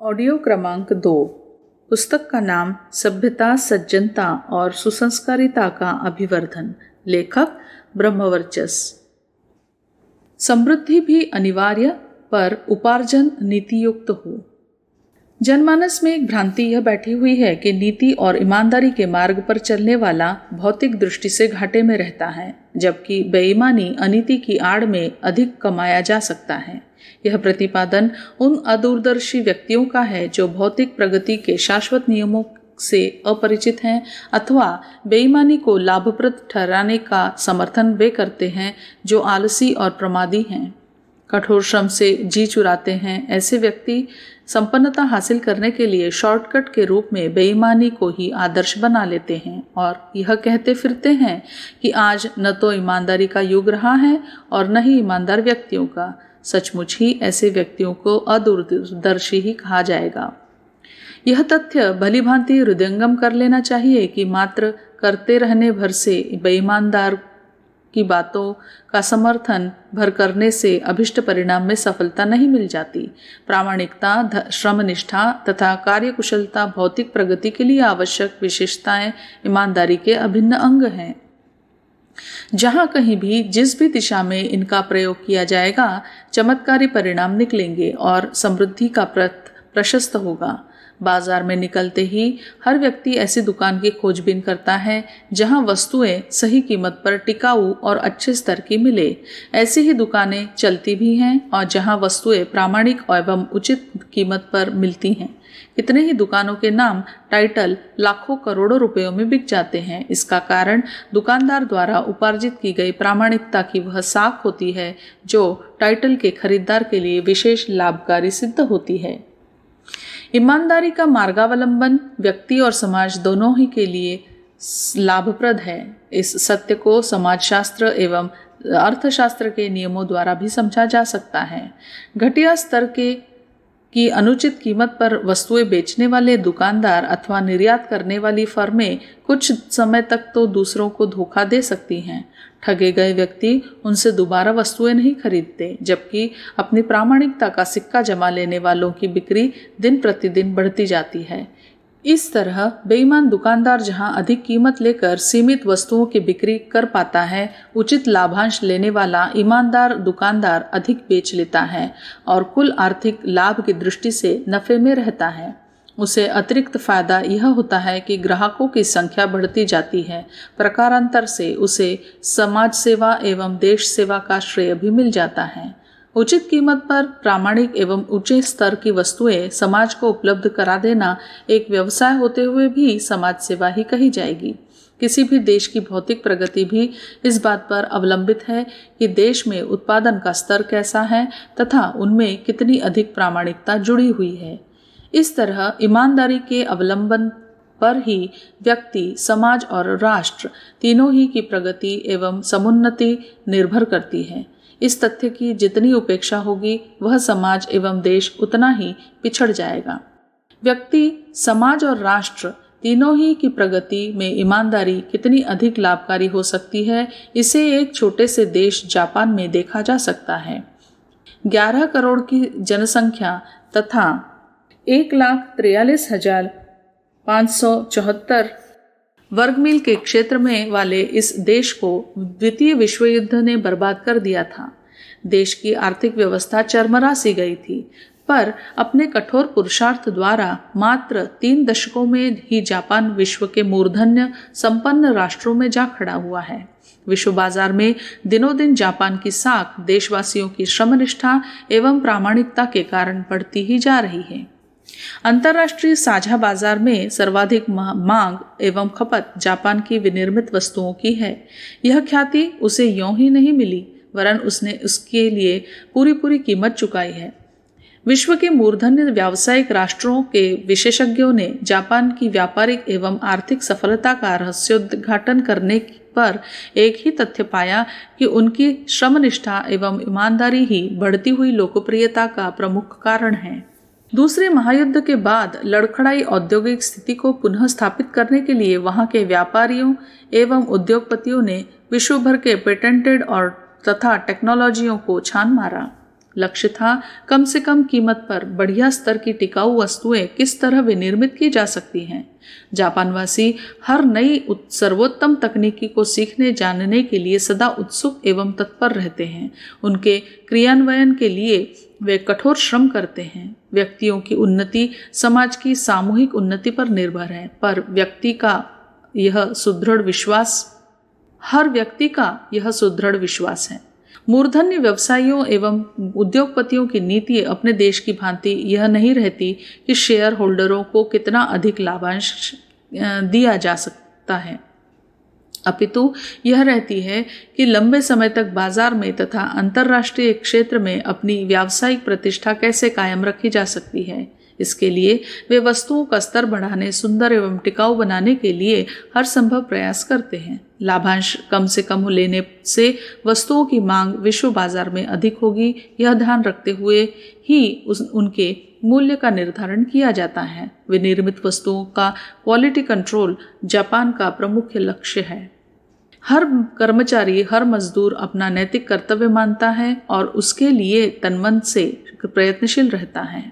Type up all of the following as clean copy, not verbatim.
Audio क्रमांक 2। पुस्तक का नाम सभ्यता, सज्जनता और सुसंस्कारिता का अभिवर्धन। लेखक ब्रह्मवर्चस्व। समृद्धि भी अनिवार्य, पर उपार्जन नीतियुक्त हो। जनमानस में एक भ्रांति यह बैठी हुई है कि नीति और ईमानदारी के मार्ग पर चलने वाला भौतिक दृष्टि से घाटे में रहता है, जबकि बेईमानी अनीति की आड़ में अधिक कमाया जा सकता है। यह प्रतिपादन उन अदूरदर्शी व्यक्तियों का है जो भौतिक प्रगति के शाश्वत नियमों से अपरिचित हैं अथवा बेईमानी को लाभप्रद ठहराने का समर्थन वे करते हैं जो आलसी और प्रमादी हैं, कठोर श्रम से जी चुराते हैं। ऐसे व्यक्ति संपन्नता हासिल करने के लिए शॉर्टकट के रूप में बेईमानी को ही आदर्श बना लेते हैं और यह कहते फिरते हैं कि आज न तो ईमानदारी का युग रहा है और न ही ईमानदार व्यक्तियों का। सचमुच ही ऐसे व्यक्तियों को अदूरदर्शी ही कहा जाएगा। यह तथ्य भली भांति हृदयंगम कर लेना चाहिए कि मात्र करते रहने भर से बेईमानदार की बातों का समर्थन भर करने से अभिष्ट परिणाम में सफलता नहीं मिल जाती। प्रामाणिकता, श्रमनिष्ठा तथा कार्यकुशलता भौतिक प्रगति के लिए आवश्यक विशेषताएं ईमानदारी के अभिन्न अंग हैं। जहां कहीं भी जिस भी दिशा में इनका प्रयोग किया जाएगा, चमत्कारी परिणाम निकलेंगे और समृद्धि का पथ प्रशस्त होगा। बाजार में निकलते ही हर व्यक्ति ऐसी दुकान की खोजबीन करता है जहां वस्तुएं सही कीमत पर टिकाऊ और अच्छे स्तर की मिले। ऐसी ही दुकानें चलती भी हैं और जहां वस्तुएं प्रामाणिक एवं उचित कीमत पर मिलती हैं। कितने ही दुकानों के नाम, टाइटल लाखों करोड़ों रुपयों में बिक जाते हैं। इसका कारण दुकानदार द्वारा उपार्जित की गई प्रामाणिकता की वह साख होती है जो टाइटल के खरीदार के लिए विशेष लाभकारी सिद्ध होती है। ईमानदारी का मार्गावलंबन व्यक्ति और समाज दोनों ही के लिए लाभप्रद है। इस सत्य को समाजशास्त्र एवं अर्थशास्त्र के नियमों द्वारा भी समझा जा सकता है। घटिया स्तर की अनुचित कीमत पर वस्तुएं बेचने वाले दुकानदार अथवा निर्यात करने वाली फर्में कुछ समय तक तो दूसरों को धोखा दे सकती हैं। ठगे गए व्यक्ति उनसे दोबारा वस्तुएं नहीं खरीदते, जबकि अपनी प्रामाणिकता का सिक्का जमा लेने वालों की बिक्री दिन प्रतिदिन बढ़ती जाती है। इस तरह बेईमान दुकानदार जहां अधिक कीमत लेकर सीमित वस्तुओं की बिक्री कर पाता है, उचित लाभांश लेने वाला ईमानदार दुकानदार अधिक बेच लेता है और कुल आर्थिक लाभ की दृष्टि से नफे में रहता है। उसे अतिरिक्त फायदा यह होता है कि ग्राहकों की संख्या बढ़ती जाती है। प्रकारांतर से उसे समाज सेवा एवं देश सेवा का श्रेय भी मिल जाता है। उचित कीमत पर प्रामाणिक एवं ऊंचे स्तर की वस्तुएं समाज को उपलब्ध करा देना एक व्यवसाय होते हुए भी समाज सेवा ही कही जाएगी। किसी भी देश की भौतिक प्रगति भी इस बात पर अवलंबित है कि देश में उत्पादन का स्तर कैसा है तथा उनमें कितनी अधिक प्रामाणिकता जुड़ी हुई है। इस तरह ईमानदारी के अवलंबन पर ही व्यक्ति, समाज और राष्ट्र तीनों ही की प्रगति एवं समुन्नति निर्भर करती है। इस तथ्य की जितनी उपेक्षा होगी, वह समाज एवं देश उतना ही पिछड़ जाएगा। व्यक्ति, समाज और राष्ट्र तीनों ही की प्रगति में ईमानदारी कितनी अधिक लाभकारी हो सकती है, इसे एक छोटे से देश जापान में देखा जा सकता है। 11 करोड़ की जनसंख्या तथा 1,43,574 वर्ग मील के क्षेत्र में वाले इस देश को द्वितीय विश्व युद्ध ने बर्बाद कर दिया था। देश की आर्थिक व्यवस्था चरमरा सी गई थी, पर अपने कठोर पुरुषार्थ द्वारा मात्र 3 दशकों में ही जापान विश्व के मूर्धन्य संपन्न राष्ट्रों में जा खड़ा हुआ है। विश्व बाजार में दिनों दिन जापान की साख देशवासियों की श्रमनिष्ठा एवं प्रामाणिकता के कारण बढ़ती ही जा रही है। अंतर्राष्ट्रीय साझा बाजार में सर्वाधिक मांग एवं खपत जापान की विनिर्मित वस्तुओं की है। यह ख्याति उसे यों ही नहीं मिली, वरन उसने उसके लिए पूरी कीमत चुकाई है। विश्व के मूर्धन्य व्यावसायिक राष्ट्रों के विशेषज्ञों ने जापान की व्यापारिक एवं आर्थिक सफलता का रहस्योद्घाटन करने पर एक ही तथ्य पाया कि उनकी श्रमनिष्ठा एवं ईमानदारी ही बढ़ती हुई लोकप्रियता का प्रमुख कारण है। दूसरे महायुद्ध के बाद लड़खड़ाई औद्योगिक स्थिति को पुनः स्थापित करने के लिए वहां के व्यापारियों एवं उद्योगपतियों ने विश्व भर के पेटेंटेड और तथा टेक्नोलॉजियों को छान मारा। लक्ष्य था कम से कम कीमत पर बढ़िया स्तर की टिकाऊ वस्तुएं किस तरह विनिर्मित की जा सकती हैं। जापानवासी हर नई सर्वोत्तम तकनीकी को सीखने जानने के लिए सदा उत्सुक एवं तत्पर रहते हैं। उनके क्रियान्वयन के लिए वे कठोर श्रम करते हैं। व्यक्तियों की उन्नति समाज की सामूहिक उन्नति पर निर्भर है, पर हर व्यक्ति का यह सुदृढ़ विश्वास है। मूर्धन्य व्यवसायियों एवं उद्योगपतियों की नीति अपने देश की भांति यह नहीं रहती कि शेयर होल्डरों को कितना अधिक लाभांश दिया जा सकता है, अपितु यह रहती है कि लंबे समय तक बाजार में तथा अंतर्राष्ट्रीय क्षेत्र में अपनी व्यावसायिक प्रतिष्ठा कैसे कायम रखी जा सकती है। इसके लिए वे वस्तुओं का स्तर बढ़ाने, सुंदर एवं टिकाऊ बनाने के लिए हर संभव प्रयास करते हैं। लाभांश कम से कम लेने से वस्तुओं की मांग विश्व बाजार में अधिक होगी, यह ध्यान रखते हुए ही उनके मूल्य का निर्धारण किया जाता है। विनिर्मित वस्तुओं का क्वालिटी कंट्रोल जापान का प्रमुख लक्ष्य है। हर कर्मचारी, हर मजदूर अपना नैतिक कर्तव्य मानता है और उसके लिए तनमन से प्रयत्नशील रहता है।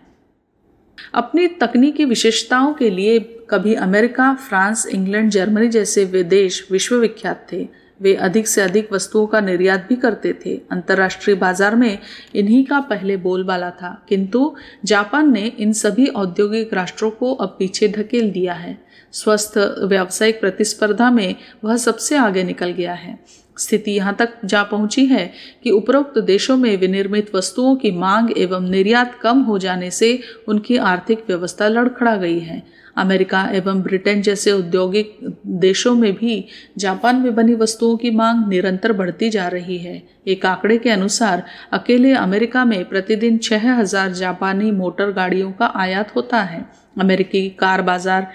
अपनी तकनीकी विशेषताओं के लिए कभी अमेरिका, फ्रांस, इंग्लैंड, जर्मनी जैसे वे देश विश्वविख्यात थे। वे अधिक से अधिक वस्तुओं का निर्यात भी करते थे। अंतर्राष्ट्रीय बाजार में इन्हीं का पहले बोलबाला था, किंतु जापान ने इन सभी औद्योगिक राष्ट्रों को अब पीछे धकेल दिया है। स्वस्थ व्यावसायिक प्रतिस्पर्धा में वह सबसे आगे निकल गया है। स्थिति यहाँ तक जा पहुंची है कि उपरोक्त देशों में विनिर्मित वस्तुओं की मांग एवं निर्यात कम हो जाने से उनकी आर्थिक व्यवस्था लड़खड़ा गई है। अमेरिका एवं ब्रिटेन जैसे औद्योगिक देशों में भी जापान में बनी वस्तुओं की मांग निरंतर बढ़ती जा रही है। एक आंकड़े के अनुसार अकेले अमेरिका में प्रतिदिन 6000 जापानी मोटर गाड़ियों का आयात होता है। अमेरिकी कार बाजार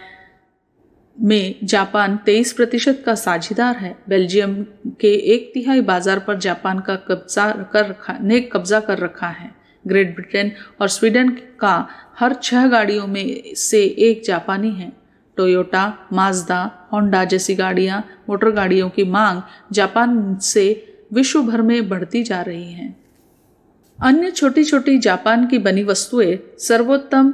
में जापान 23% का साझीदार है। बेल्जियम के 1/3 बाजार पर जापान का कब्जा कर रखा है। ग्रेट ब्रिटेन और स्वीडन का हर 6 गाड़ियों में से एक जापानी है। टोयोटा, माज़दा, होंडा जैसी मोटर गाड़ियों की मांग जापान से विश्व भर में बढ़ती जा रही है। अन्य छोटी छोटी जापान की बनी वस्तुएं सर्वोत्तम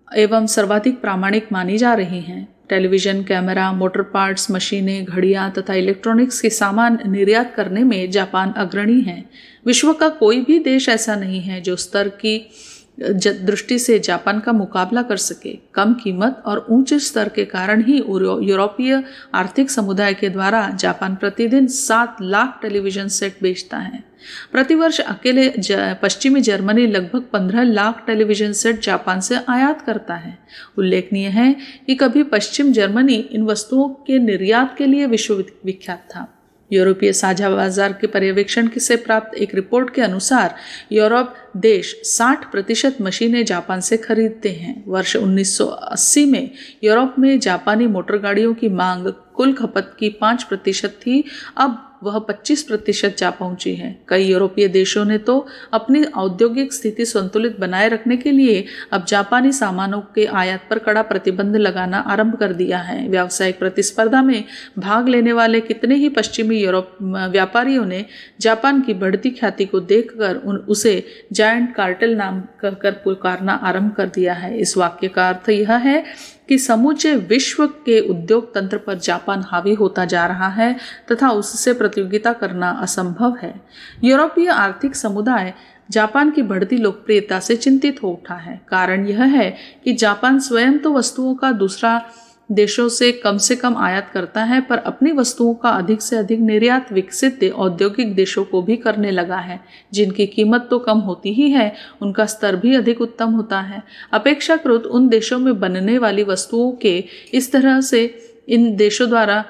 एवं सर्वाधिक प्रामाणिक मानी जा रही हैं। टेलीविजन, कैमरा, मोटर पार्ट्स, मशीनें, घड़ियां तथा इलेक्ट्रॉनिक्स के सामान निर्यात करने में जापान अग्रणी है। विश्व का कोई भी देश ऐसा नहीं है जो स्तर की दृष्टि से जापान का मुकाबला कर सके। कम कीमत और ऊंचे स्तर के कारण ही यूरोपीय आर्थिक समुदाय के द्वारा जापान प्रतिदिन 7 लाख टेलीविजन सेट बेचता है। प्रतिवर्ष अकेले पश्चिमी जर्मनी लगभग 15 लाख टेलीविजन सेट जापान से आयात करता है। उल्लेखनीय है कि कभी पश्चिम जर्मनी इन वस्तुओं के निर्यात के लिए विश्वविख्यात था। यूरोपीय साझा बाजार के पर्यवेक्षण से प्राप्त एक रिपोर्ट के अनुसार यूरोप देश 60% मशीनें जापान से खरीदते हैं। वर्ष 1980 में यूरोप में जापानी मोटर गाड़ियों की मांग कुल खपत की 5% थी, अब वह 25% जा पहुंची है। कई यूरोपीय देशों ने तो अपनी औद्योगिक स्थिति संतुलित बनाए रखने के लिए अब जापानी सामानों के आयात पर कड़ा प्रतिबंध लगाना आरंभ कर दिया है। व्यावसायिक प्रतिस्पर्धा में भाग लेने वाले कितने ही पश्चिमी यूरोप व्यापारियों ने जापान की बढ़ती ख्याति को देखकर उसे जायंट कार्टेल नाम कर पुकारना आरंभ कर दिया है। इस वाक्य का अर्थ यह है कि समूचे विश्व के उद्योग तंत्र पर जापान हावी होता जा रहा है तथा उससे प्रतियोगिता करना असंभव है। यूरोपीय आर्थिक समुदाय जापान की बढ़ती लोकप्रियता से चिंतित हो उठा है। कारण यह है कि जापान स्वयं तो वस्तुओं का दूसरा देशों से कम आयात करता है, पर अपनी वस्तुओं का अधिक से अधिक निर्यात विकसित औद्योगिक देशों को भी करने लगा है। जिनकी कीमत तो कम होती ही है, उनका स्तर भी अधिक उत्तम होता है। अपेक्षाकृत उन देशों में बनने वाली वस्तुओं के इस तरह से इन देशों द्वारा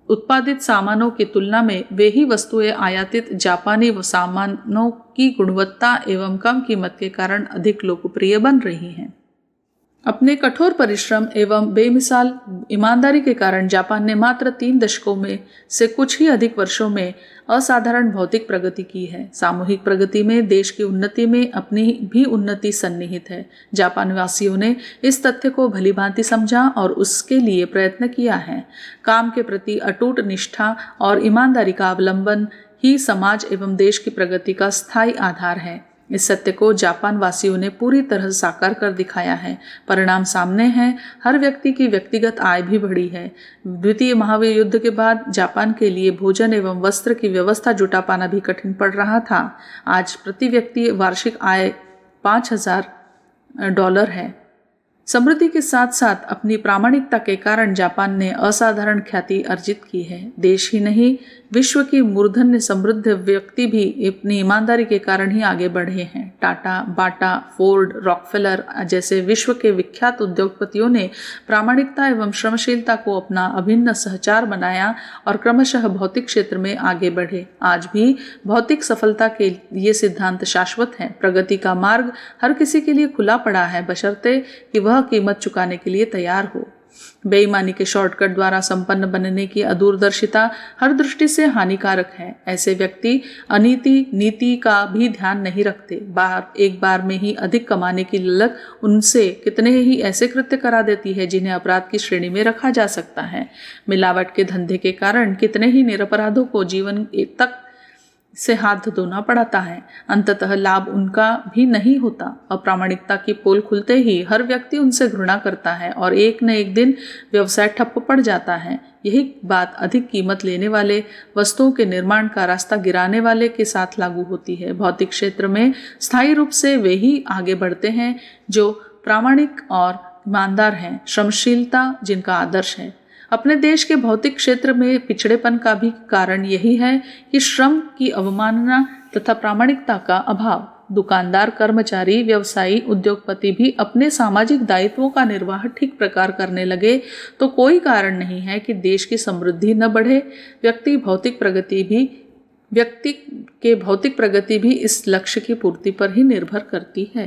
उत्पादित सामानों की तुलना में वे ही वस्तुएं आयातित जापानी सामानों की गुणवत्ता एवं कम कीमत के कारण अधिक लोकप्रिय बन रही हैं। अपने कठोर परिश्रम एवं बेमिसाल ईमानदारी के कारण जापान ने मात्र 3 दशकों में से कुछ ही अधिक वर्षों में असाधारण भौतिक प्रगति की है। सामूहिक प्रगति में देश की उन्नति में अपनी भी उन्नति सन्निहित है। जापान वासियों ने इस तथ्य को भलीभांति समझा और उसके लिए प्रयत्न किया है। काम के प्रति अटूट निष्ठा और ईमानदारी का अवलंबन ही समाज एवं देश की प्रगति का स्थायी आधार है। इस सत्य को जापान वासियों ने पूरी तरह साकार कर दिखाया है। परिणाम सामने हैं, हर व्यक्ति की व्यक्तिगत आय भी बढ़ी है। द्वितीय महावीर युद्ध के बाद जापान के लिए भोजन एवं वस्त्र की व्यवस्था जुटा पाना भी कठिन पड़ रहा था। आज प्रति व्यक्ति वार्षिक आय $5,000 है। समृद्धि के साथ साथ अपनी प्रामाणिकता के कारण जापान ने असाधारण ख्याति अर्जित की है। देश ही नहीं, विश्व की मूर्धन्य समृद्ध व्यक्ति भी अपनी ईमानदारी के कारण ही आगे बढ़े हैं। टाटा, बाटा, फोर्ड, रॉकफेलर जैसे विश्व के विख्यात उद्योगपतियों ने प्रामाणिकता एवं श्रमशीलता को अपना अभिन्न सहचार बनाया और क्रमशः भौतिक क्षेत्र में आगे बढ़े। आज भी भौतिक सफलता के ये सिद्धांत शाश्वत हैं। प्रगति का मार्ग हर किसी के लिए खुला पड़ा है, बशर्ते कि वह कीमत चुकाने के लिए तैयार हो। बेईमानी के शॉर्टकट द्वारा संपन्न बनने की अदूरदर्शिता हर दृष्टि से हानिकारक है। ऐसे व्यक्ति अनीति नीति का भी ध्यान नहीं रखते। एक बार में ही अधिक कमाने की ललक उनसे कितने ही ऐसे कृत्य करा देती है जिन्हें अपराध की श्रेणी में रखा जा सकता है। मिलावट के धंधे के कारण कितने ही निरपराधों को जीवन तक से हाथ धोना पड़ता है। अंततः लाभ उनका भी नहीं होता। अप्रामाणिकता की पोल खुलते ही हर व्यक्ति उनसे घृणा करता है और एक न एक दिन व्यवसाय ठप्प पड़ जाता है। यही बात अधिक कीमत लेने वाले वस्तुओं के निर्माण का रास्ता गिराने वाले के साथ लागू होती है। भौतिक क्षेत्र में स्थायी रूप से वे ही आगे बढ़ते हैं जो प्रामाणिक और ईमानदार हैं, श्रमशीलता जिनका आदर्श है। अपने देश के भौतिक क्षेत्र में पिछड़ेपन का भी कारण यही है कि श्रम की अवमानना तथा प्रामाणिकता का अभाव। दुकानदार, कर्मचारी, व्यवसायी, उद्योगपति भी अपने सामाजिक दायित्वों का निर्वाह ठीक प्रकार करने लगे तो कोई कारण नहीं है कि देश की समृद्धि न बढ़े। व्यक्ति की भौतिक प्रगति भी इस लक्ष्य की पूर्ति पर ही निर्भर करती है।